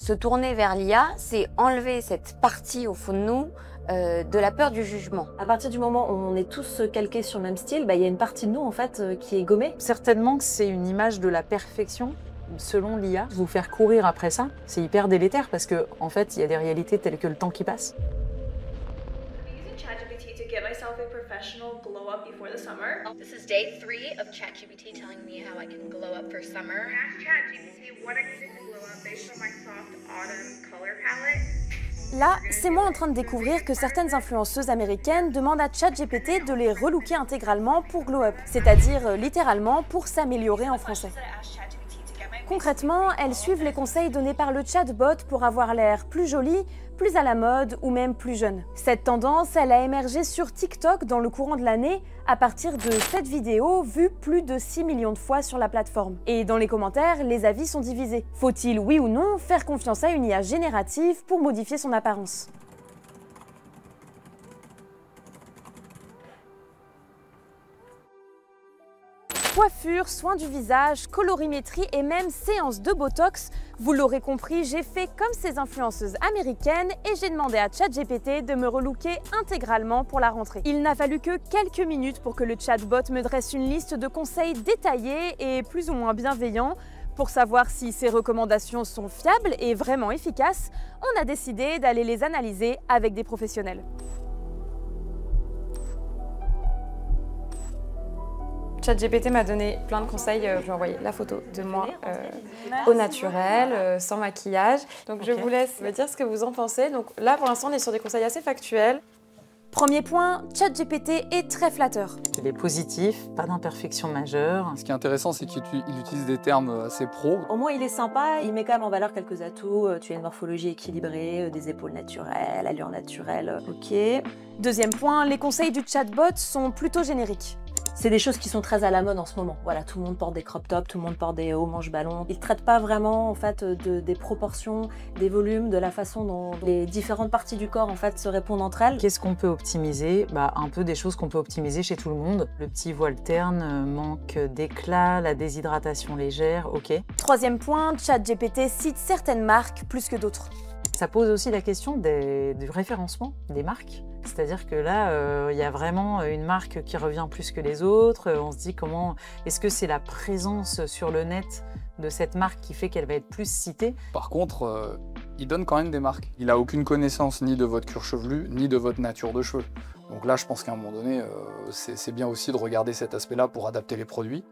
Se tourner vers l'IA, c'est enlever cette partie au fond de nous de la peur du jugement. À partir du moment où on est tous calqués sur le même style, il y a une partie de nous en fait qui est gommée. Certainement que c'est une image de la perfection selon l'IA. Vous faire courir après ça, c'est hyper délétère parce que en fait, il y a des réalités telles que le temps qui passe. ChatGPT to get myself a professional glow up before the summer. This is day 3 of ChatGPT telling me how I can glow up for summer. Ask ChatGPT what I need to glow up based on my soft autumn color palette. Là, c'est moi en train de découvrir que certaines influenceuses américaines demandent à ChatGPT de les relooker intégralement pour glow up, c'est-à-dire littéralement pour s'améliorer en français. Concrètement, elles suivent les conseils donnés par le chatbot pour avoir l'air plus jolie, plus à la mode ou même plus jeune. Cette tendance, elle a émergé sur TikTok dans le courant de l'année à partir de cette vidéo vue plus de 6 millions de fois sur la plateforme. Et dans les commentaires, les avis sont divisés. Faut-il, oui ou non, faire confiance à une IA générative pour modifier son apparence ? Coiffure, soins du visage, colorimétrie et même séance de Botox, vous l'aurez compris, j'ai fait comme ces influenceuses américaines et j'ai demandé à ChatGPT de me relooker intégralement pour la rentrée. Il n'a fallu que quelques minutes pour que le chatbot me dresse une liste de conseils détaillés et plus ou moins bienveillants. Pour savoir si ces recommandations sont fiables et vraiment efficaces, on a décidé d'aller les analyser avec des professionnels. ChatGPT m'a donné plein de conseils. Je lui ai envoyé la photo de moi au naturel, sans maquillage. Donc je vous laisse me dire ce que vous en pensez. Donc là, pour l'instant, on est sur des conseils assez factuels. Premier point, ChatGPT est très flatteur. Il est positif, pas d'imperfection majeure. Ce qui est intéressant, c'est qu'il utilise des termes assez pro. Au moins, il est sympa, il met quand même en valeur quelques atouts. Tu as une morphologie équilibrée, des épaules naturelles, allure naturelle, ok. Deuxième point, les conseils du chatbot sont plutôt génériques. C'est des choses qui sont très à la mode en ce moment. Voilà, tout le monde porte des crop tops, tout le monde porte des hauts manches ballons. Ils ne traitent pas vraiment en fait des proportions, des volumes, de la façon dont les différentes parties du corps en fait se répondent entre elles. Qu'est-ce qu'on peut optimiser? Un peu des choses qu'on peut optimiser chez tout le monde. Le petit voile terne, manque d'éclat, la déshydratation légère, ok. Troisième point, ChatGPT cite certaines marques plus que d'autres. Ça pose aussi la question du référencement des marques. C'est-à-dire que là, il y a vraiment une marque qui revient plus que les autres. On se dit comment est-ce que c'est la présence sur le net de cette marque qui fait qu'elle va être plus citée? Par contre, il donne quand même des marques. Il n'a aucune connaissance ni de votre cuir chevelu, ni de votre nature de cheveux. Donc là, je pense qu'à un moment donné, c'est bien aussi de regarder cet aspect-là pour adapter les produits.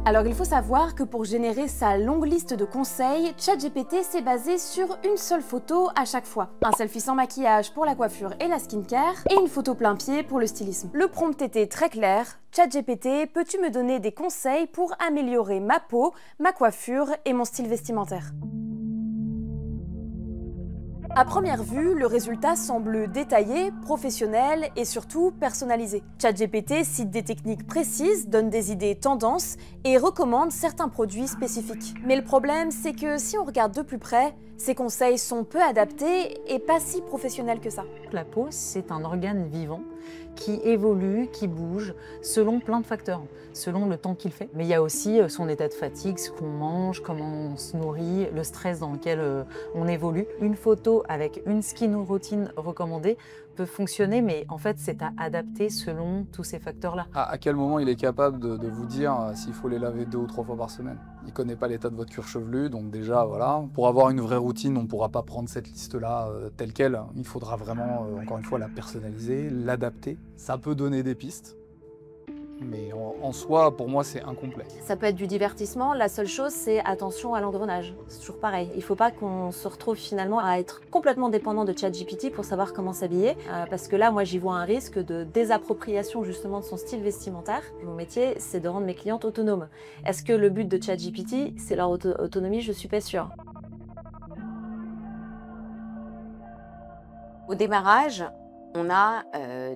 Alors il faut savoir que pour générer sa longue liste de conseils, ChatGPT s'est basé sur une seule photo à chaque fois. Un selfie sans maquillage pour la coiffure et la skincare, et une photo plein pied pour le stylisme. Le prompt était très clair. ChatGPT, peux-tu me donner des conseils pour améliorer ma peau, ma coiffure et mon style vestimentaire ? À première vue, le résultat semble détaillé, professionnel et surtout personnalisé. ChatGPT cite des techniques précises, donne des idées tendances et recommande certains produits spécifiques. Mais le problème, c'est que si on regarde de plus près, ces conseils sont peu adaptés et pas si professionnels que ça. La peau, c'est un organe vivant qui évolue, qui bouge, selon plein de facteurs, selon le temps qu'il fait. Mais il y a aussi son état de fatigue, ce qu'on mange, comment on se nourrit, le stress dans lequel on évolue. Une photo avec une skin routine recommandée peut fonctionner, mais en fait, c'est à adapter selon tous ces facteurs-là. À quel moment il est capable de vous dire s'il faut les laver 2 ou 3 fois par semaine? Il ne connaît pas l'état de votre cuir chevelu, donc déjà, voilà. Pour avoir une vraie routine, on ne pourra pas prendre cette liste-là telle qu'elle. Il faudra vraiment, encore une fois, la personnaliser, l'adapter. Ça peut donner des pistes, mais en soi, pour moi, c'est incomplet. Ça peut être du divertissement, la seule chose, c'est attention à l'engrenage. C'est toujours pareil. Il ne faut pas qu'on se retrouve finalement à être complètement dépendant de ChatGPT pour savoir comment s'habiller, parce que là, moi, j'y vois un risque de désappropriation justement de son style vestimentaire. Mon métier, c'est de rendre mes clientes autonomes. Est-ce que le but de ChatGPT, c'est leur autonomie? Je suis pas sûre. Au démarrage, on a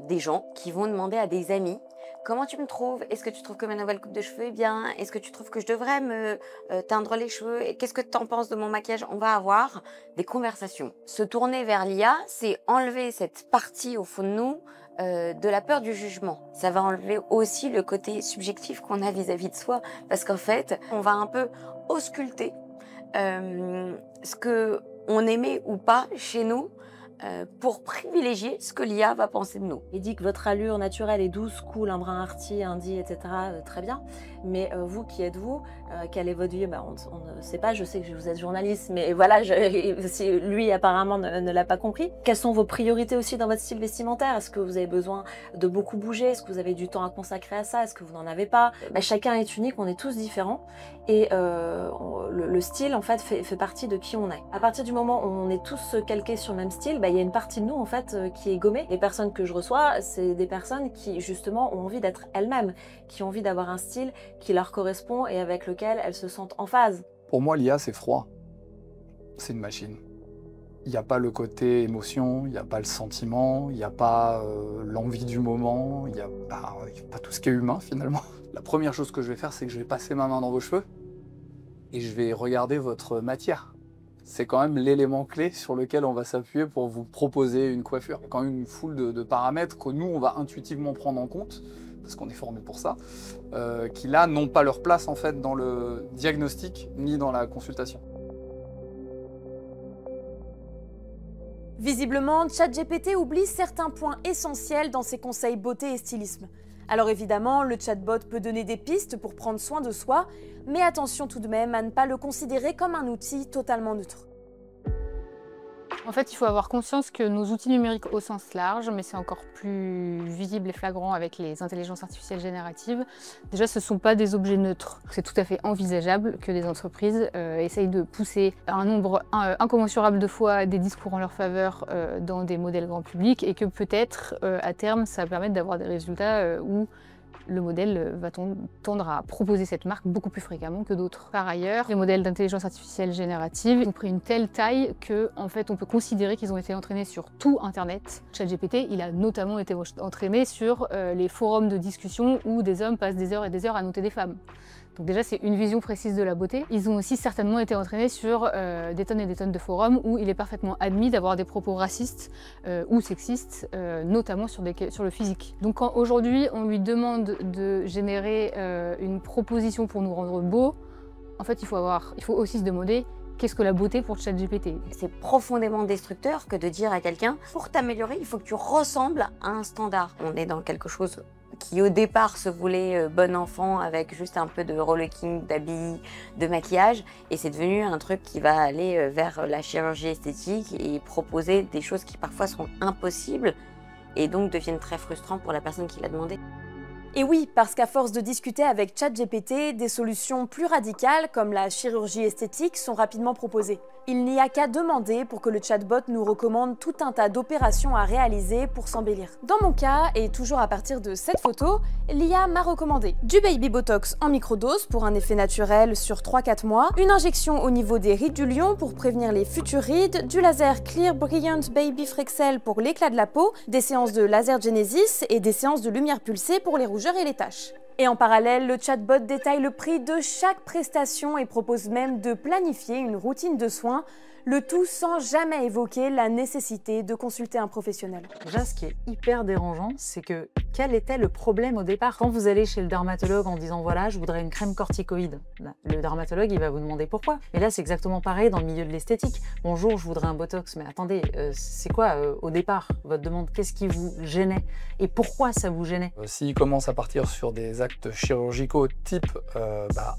des gens qui vont demander à des amis comment tu me trouves? Est-ce que tu trouves que ma nouvelle coupe de cheveux est bien? Est-ce que tu trouves que je devrais me teindre les cheveux? Et qu'est-ce que tu en penses de mon maquillage? On va avoir des conversations. Se tourner vers l'IA, c'est enlever cette partie au fond de nous de la peur du jugement. Ça va enlever aussi le côté subjectif qu'on a vis-à-vis de soi, parce qu'en fait, on va un peu ausculter ce que on aimait ou pas chez nous pour privilégier ce que l'IA va penser de nous. Il dit que votre allure naturelle est douce, cool, un brin arty, indie, etc. Très bien. Mais vous, qui êtes-vous? Quel est votre vie? On ne sait pas, je sais que vous êtes journaliste, mais voilà, lui apparemment ne l'a pas compris. Quelles sont vos priorités aussi dans votre style vestimentaire? Est-ce que vous avez besoin de beaucoup bouger? Est-ce que vous avez du temps à consacrer à ça? Est-ce que vous n'en avez pas? Chacun est unique, on est tous différents. Et le style, en fait, fait partie de qui on est. À partir du moment où on est tous calqués sur le même style, il y a une partie de nous, en fait, qui est gommée. Les personnes que je reçois, c'est des personnes qui, justement, ont envie d'être elles-mêmes, qui ont envie d'avoir un style qui leur correspond et avec lequel elles se sentent en phase. Pour moi, l'IA, c'est froid. C'est une machine. Il n'y a pas le côté émotion, il n'y a pas le sentiment, il n'y a pas l'envie du moment, il n'y a pas tout ce qui est humain, finalement. La première chose que je vais faire, c'est que je vais passer ma main dans vos cheveux et je vais regarder votre matière. C'est quand même l'élément clé sur lequel on va s'appuyer pour vous proposer une coiffure. Il y a quand même une foule de paramètres que nous, on va intuitivement prendre en compte, parce qu'on est formé pour ça, qui là n'ont pas leur place en fait dans le diagnostic ni dans la consultation. Visiblement, ChatGPT oublie certains points essentiels dans ses conseils beauté et stylisme. Alors évidemment, le chatbot peut donner des pistes pour prendre soin de soi, mais attention tout de même à ne pas le considérer comme un outil totalement neutre. En fait, il faut avoir conscience que nos outils numériques au sens large, mais c'est encore plus visible et flagrant avec les intelligences artificielles génératives, déjà ce ne sont pas des objets neutres. C'est tout à fait envisageable que des entreprises essayent de pousser un nombre incommensurable de fois des discours en leur faveur dans des modèles grand public et que peut-être à terme ça permette d'avoir des résultats où le modèle va tendre à proposer cette marque beaucoup plus fréquemment que d'autres. Par ailleurs, les modèles d'intelligence artificielle générative ont pris une telle taille qu'en fait, on peut considérer qu'ils ont été entraînés sur tout Internet. ChatGPT, il a notamment été entraîné sur les forums de discussion où des hommes passent des heures et des heures à noter des femmes. Donc déjà, c'est une vision précise de la beauté. Ils ont aussi certainement été entraînés sur des tonnes et des tonnes de forums où il est parfaitement admis d'avoir des propos racistes ou sexistes, notamment sur le physique. Donc quand aujourd'hui, on lui demande de générer une proposition pour nous rendre beaux, en fait, il faut aussi se demander qu'est-ce que la beauté pour ChatGPT? C'est profondément destructeur que de dire à quelqu'un « pour t'améliorer, il faut que tu ressembles à un standard ». On est dans quelque chose qui au départ se voulait bon enfant avec juste un peu de relooking, d'habits, de maquillage, et c'est devenu un truc qui va aller vers la chirurgie esthétique et proposer des choses qui parfois sont impossibles et donc deviennent très frustrants pour la personne qui l'a demandé. Et oui, parce qu'à force de discuter avec ChatGPT, des solutions plus radicales comme la chirurgie esthétique sont rapidement proposées. Il n'y a qu'à demander pour que le chatbot nous recommande tout un tas d'opérations à réaliser pour s'embellir. Dans mon cas, et toujours à partir de cette photo, l'IA m'a recommandé du Baby Botox en microdose pour un effet naturel sur 3-4 mois, une injection au niveau des rides du lion pour prévenir les futures rides, du laser Clear Brilliant Baby Frexel pour l'éclat de la peau, des séances de laser Genesis et des séances de lumière pulsée pour les rougeurs et les taches. Et en parallèle, le chatbot détaille le prix de chaque prestation et propose même de planifier une routine de soins, le tout sans jamais évoquer la nécessité de consulter un professionnel. Déjà, ce qui est hyper dérangeant, c'est que quel était le problème au départ? Quand vous allez chez le dermatologue en disant voilà, je voudrais une crème corticoïde, le dermatologue il va vous demander pourquoi. Mais là, c'est exactement pareil dans le milieu de l'esthétique. Bonjour, je voudrais un botox, mais attendez, c'est quoi au départ votre demande? Qu'est-ce qui vous gênait et pourquoi ça vous gênait? S'il commence à partir sur des actes chirurgicaux type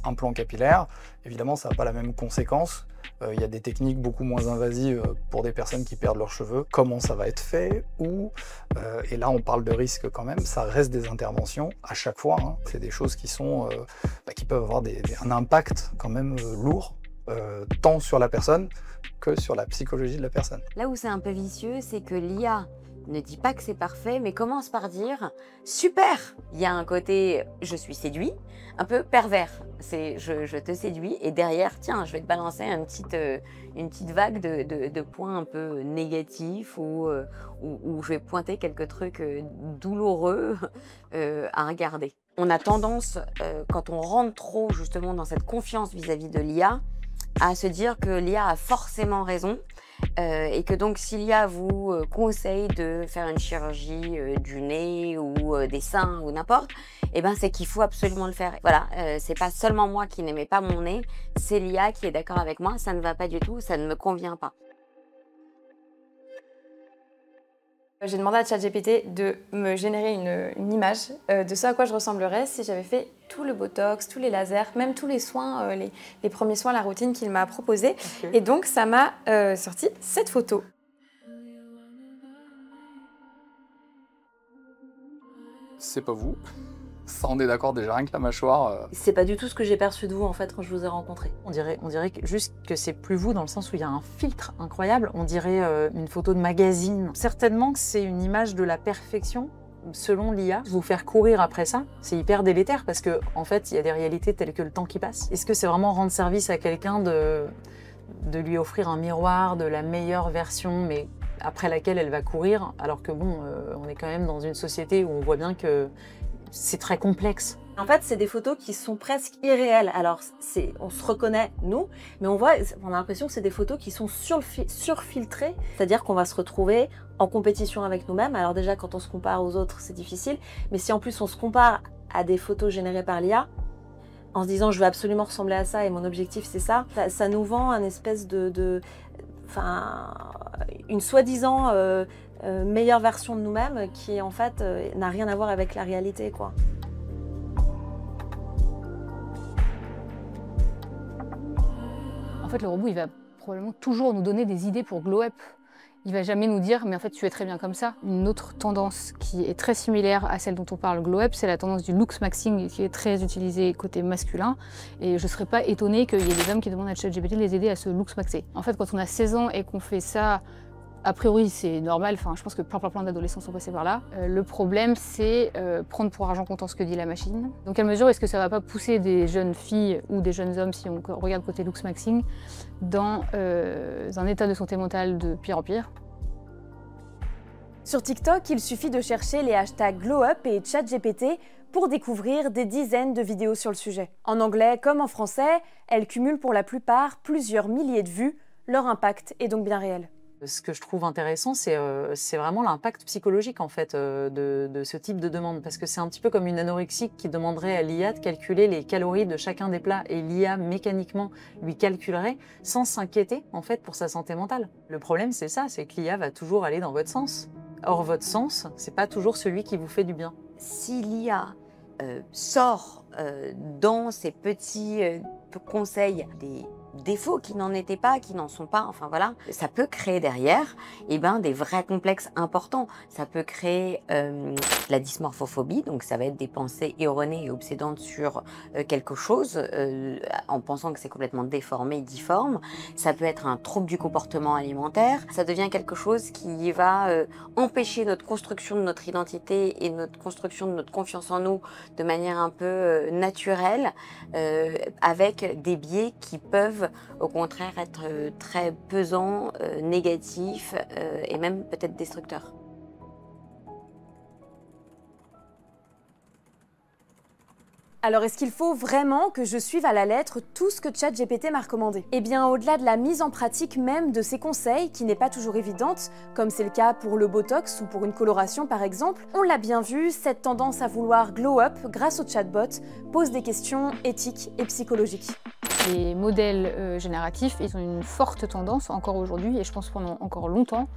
implant capillaire, évidemment ça n'a pas la même conséquence. Il y a des techniques beaucoup moins invasives pour des personnes qui perdent leurs cheveux. Comment ça va être fait? Et là on parle de risque quand même, ça reste des interventions à chaque fois. Hein. C'est des choses qui sont qui peuvent avoir un impact quand même lourd, tant sur la personne que sur la psychologie de la personne. Là où c'est un peu vicieux, c'est que l'IA Ne dis pas que c'est parfait, mais commence par dire « super ». Il y a un côté « je suis séduit », un peu pervers. C'est « je te séduis » et derrière, tiens, je vais te balancer une petite vague de points un peu négatifs où je vais pointer quelques trucs douloureux à regarder. On a tendance, quand on rentre trop justement dans cette confiance vis-à-vis de l'IA, à se dire que l'IA a forcément raison et que donc si l'IA vous conseille de faire une chirurgie du nez ou des seins ou n'importe, eh ben c'est qu'il faut absolument le faire. Voilà, c'est pas seulement moi qui n'aimais pas mon nez, c'est l'IA qui est d'accord avec moi, ça ne va pas du tout, ça ne me convient pas. J'ai demandé à ChatGPT de me générer une image de ce à quoi je ressemblerais si j'avais fait tout le botox, tous les lasers, même tous les soins, les premiers soins, la routine qu'il m'a proposé. Okay. Et donc ça m'a sorti cette photo. C'est pas vous. Ça, on est d'accord déjà, rien que la mâchoire. C'est pas du tout ce que j'ai perçu de vous en fait quand je vous ai rencontré. On dirait juste que c'est plus vous dans le sens où il y a un filtre incroyable. On dirait une photo de magazine. Certainement que c'est une image de la perfection selon l'IA. Vous faire courir après ça, c'est hyper délétère parce que en fait, il y a des réalités telles que le temps qui passe. Est-ce que c'est vraiment rendre service à quelqu'un de lui offrir un miroir de la meilleure version, mais après laquelle elle va courir, alors que bon, on est quand même dans une société où on voit bien que c'est très complexe. En fait, c'est des photos qui sont presque irréelles. Alors, on se reconnaît, nous, mais on a l'impression que c'est des photos qui sont surfiltrées. C'est-à-dire qu'on va se retrouver en compétition avec nous-mêmes. Alors déjà, quand on se compare aux autres, c'est difficile. Mais si en plus on se compare à des photos générées par l'IA, en se disant « je veux absolument ressembler à ça et mon objectif c'est ça », ça nous vend un espèce une soi-disant meilleure version de nous-mêmes qui en fait n'a rien à voir avec la réalité, quoi. En fait, le robot, il va probablement toujours nous donner des idées pour glow up. Il va jamais nous dire, mais en fait, tu es très bien comme ça. Une autre tendance qui est très similaire à celle dont on parle glow up, c'est la tendance du looks maxing qui est très utilisée côté masculin. Et je ne serais pas étonnée qu'il y ait des hommes qui demandent à ChatGPT de les aider à se looks maxer. En fait, quand on a 16 ans et qu'on fait ça, a priori, c'est normal. Enfin, je pense que plein d'adolescents sont passés par là. Le problème, c'est prendre pour argent comptant ce que dit la machine. Dans quelle mesure est-ce que ça ne va pas pousser des jeunes filles ou des jeunes hommes, si on regarde côté looks maxing, dans un état de santé mentale de pire en pire? Sur TikTok, il suffit de chercher les hashtags GlowUp et ChatGPT pour découvrir des dizaines de vidéos sur le sujet. En anglais comme en français, elles cumulent pour la plupart plusieurs milliers de vues. Leur impact est donc bien réel. Ce que je trouve intéressant, c'est vraiment l'impact psychologique en fait, de ce type de demande. Parce que c'est un petit peu comme une anorexique qui demanderait à l'IA de calculer les calories de chacun des plats et l'IA mécaniquement lui calculerait sans s'inquiéter en fait pour sa santé mentale. Le problème c'est ça, c'est que l'IA va toujours aller dans votre sens. Or votre sens, c'est pas toujours celui qui vous fait du bien. Si l'IA sort dans ses petits conseils des défauts qui n'en étaient pas, qui n'en sont pas, enfin voilà, ça peut créer derrière des vrais complexes importants. Ça peut créer la dysmorphophobie, donc ça va être des pensées erronées et obsédantes sur quelque chose en pensant que c'est complètement déformé, difforme. Ça peut être un trouble du comportement alimentaire. Ça devient quelque chose qui va empêcher notre construction de notre identité et notre construction de notre confiance en nous de manière un peu naturelle, avec des biais qui peuvent au contraire être très pesants, négatifs et même peut-être destructeurs. Alors, est-ce qu'il faut vraiment que je suive à la lettre tout ce que ChatGPT m'a recommandé? Eh bien, au-delà de la mise en pratique même de ces conseils, qui n'est pas toujours évidente, comme c'est le cas pour le Botox ou pour une coloration par exemple, on l'a bien vu, cette tendance à vouloir glow up grâce au chatbot pose des questions éthiques et psychologiques. Les modèles génératifs, ils ont une forte tendance, encore aujourd'hui, et je pense pendant encore longtemps,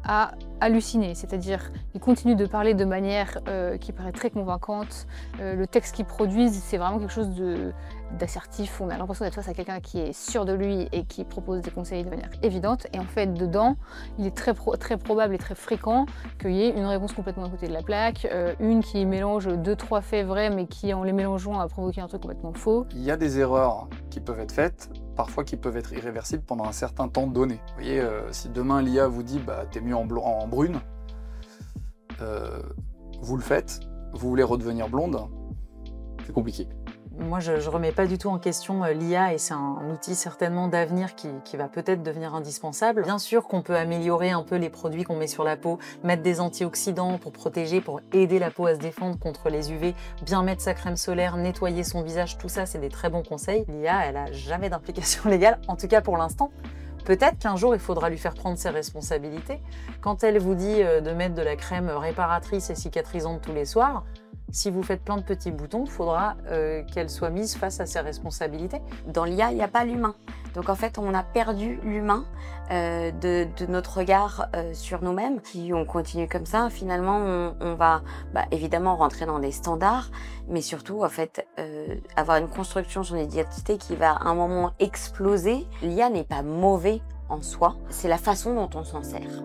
à halluciner. C'est-à-dire, ils continuent de parler de manière qui paraît très convaincante. Le texte qu'ils produisent, c'est vraiment quelque chose d'assertif. On a l'impression d'être face à quelqu'un qui est sûr de lui et qui propose des conseils de manière évidente. Et en fait, dedans, il est très probable et très fréquent qu'il y ait une réponse complètement à côté de la plaque, une qui mélange 2-3 faits vrais, mais qui, en les mélangeant, a provoqué un truc complètement faux. Il y a des erreurs qui peuvent être faites, parfois qui peuvent être irréversibles pendant un certain temps donné. Vous voyez, si demain l'IA vous dit « t'es mieux en brune », vous le faites, vous voulez redevenir blonde, c'est compliqué. Moi, je ne remets pas du tout en question l'IA et c'est un outil certainement d'avenir qui va peut-être devenir indispensable. Bien sûr qu'on peut améliorer un peu les produits qu'on met sur la peau, mettre des antioxydants pour protéger, pour aider la peau à se défendre contre les UV, bien mettre sa crème solaire, nettoyer son visage, tout ça, c'est des très bons conseils. L'IA, elle n'a jamais d'implication légale, en tout cas pour l'instant. Peut-être qu'un jour, il faudra lui faire prendre ses responsabilités. Quand elle vous dit de mettre de la crème réparatrice et cicatrisante tous les soirs, si vous faites plein de petits boutons, il faudra qu'elle soit mise face à ses responsabilités. Dans l'IA, il n'y a pas l'humain. Donc en fait, on a perdu l'humain de notre regard sur nous-mêmes. Si on continue comme ça, finalement, on va évidemment rentrer dans des standards, mais surtout, en fait, avoir une construction sur l'identité qui va à un moment exploser. L'IA n'est pas mauvais en soi, c'est la façon dont on s'en sert.